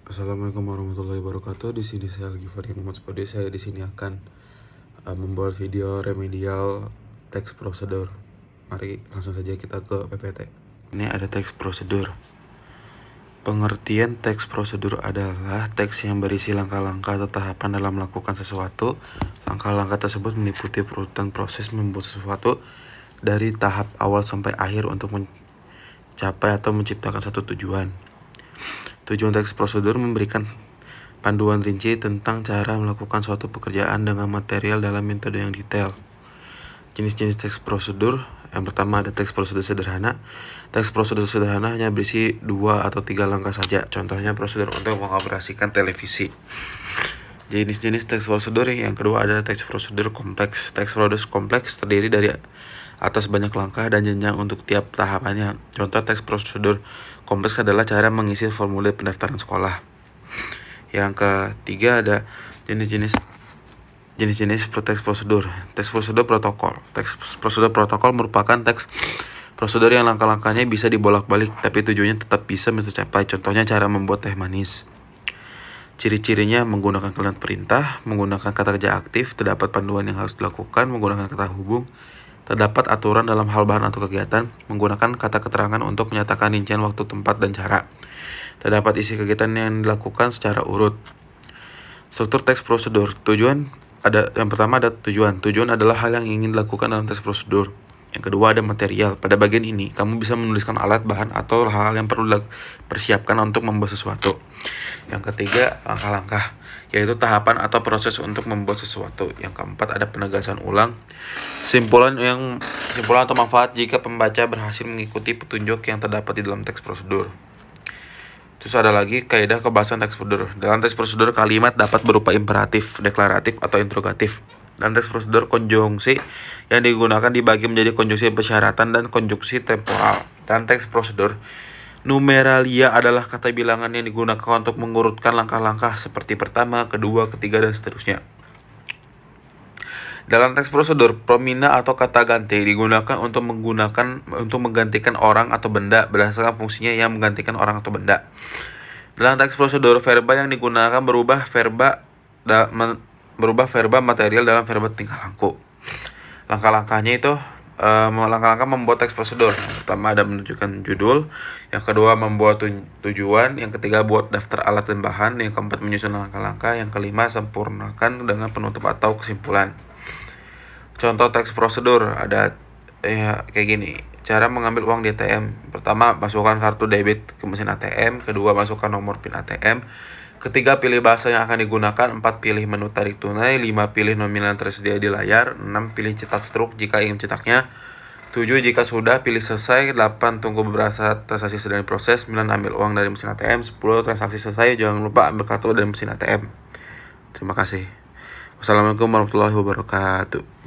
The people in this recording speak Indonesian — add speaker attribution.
Speaker 1: Assalamualaikum warahmatullahi wabarakatuh. Di sini saya Al-Ghifari Muhammad Spode. Saya di sini akan membuat video remedial text prosedur. Mari langsung saja kita ke PPT. Ini ada text prosedur. Pengertian teks prosedur adalah teks yang berisi langkah-langkah atau tahapan dalam melakukan sesuatu. Langkah-langkah tersebut meliputi urutan proses membuat sesuatu dari tahap awal sampai akhir untuk mencapai atau menciptakan satu tujuan. Tujuan teks prosedur memberikan panduan rinci tentang cara melakukan suatu pekerjaan dengan material dalam metode yang detail. Jenis-jenis teks prosedur. Yang pertama ada teks prosedur sederhana. Teks prosedur sederhana hanya berisi 2 atau 3 langkah saja. Contohnya prosedur untuk mengoperasikan televisi. Jenis-jenis teks prosedur yang kedua adalah teks prosedur kompleks. Teks prosedur kompleks terdiri dari atas banyak langkah dan jenjang untuk tiap tahapannya. Contoh teks prosedur kompleks adalah cara mengisi formulir pendaftaran sekolah. Yang ketiga ada jenis-jenis teks prosedur. Teks prosedur protokol. Teks prosedur protokol merupakan teks prosedur yang langkah-langkahnya bisa dibolak-balik tapi tujuannya tetap bisa tercapai. Contohnya cara membuat teh manis. Ciri-cirinya menggunakan kalimat perintah, menggunakan kata kerja aktif, terdapat panduan yang harus dilakukan, menggunakan kata hubung, terdapat aturan dalam hal bahan atau kegiatan, menggunakan kata keterangan untuk menyatakan rincian waktu, tempat, dan cara. Terdapat isi kegiatan yang dilakukan secara urut. Struktur teks prosedur. Yang pertama ada tujuan. Tujuan adalah hal yang ingin dilakukan dalam teks prosedur. Yang kedua ada material. Pada bagian ini, kamu bisa menuliskan alat, bahan, atau hal-hal yang perlu dipersiapkan untuk membuat sesuatu. Yang ketiga, langkah-langkah, yaitu tahapan atau proses untuk membuat sesuatu. Yang keempat ada penegasan ulang. Simpulan atau manfaat jika pembaca berhasil mengikuti petunjuk yang terdapat di dalam teks prosedur. Terus ada lagi kaidah kebahasan teks prosedur. Dalam teks prosedur kalimat dapat berupa imperatif, deklaratif, atau interrogatif. Dalam teks prosedur konjungsi yang digunakan dibagi menjadi konjungsi persyaratan dan konjungsi temporal. Dalam teks prosedur, numeralia adalah kata bilangan yang digunakan untuk mengurutkan langkah-langkah seperti pertama, kedua, ketiga, dan seterusnya. Dalam teks prosedur, promina atau kata ganti digunakan untuk menggantikan orang atau benda berdasarkan fungsinya yang menggantikan orang atau benda. Dalam teks prosedur, verba yang digunakan berubah verba material dalam verba tingkah laku. Langkah-langkahnya itu langkah-langkah membuat teks prosedur. Yang pertama ada menunjukkan judul, yang kedua membuat tujuan, yang ketiga buat daftar alat dan bahan, yang keempat menyusun langkah-langkah, yang kelima sempurnakan dengan penutup atau kesimpulan. Contoh teks prosedur ada kayak gini. Cara mengambil uang di ATM. Pertama, masukkan kartu debit ke mesin ATM. Kedua, masukkan nomor PIN ATM. Ketiga, pilih bahasa yang akan digunakan. 4, pilih menu tarik tunai. 5, pilih nominal yang tersedia di layar. 6, pilih cetak struk jika ingin cetaknya. 7, jika sudah, pilih selesai. 8, tunggu beberapa saat transaksi sedang diproses. 9, ambil uang dari mesin ATM. 10, transaksi selesai. Jangan lupa ambil kartu dari mesin ATM. Terima kasih. Wassalamualaikum warahmatullahi wabarakatuh.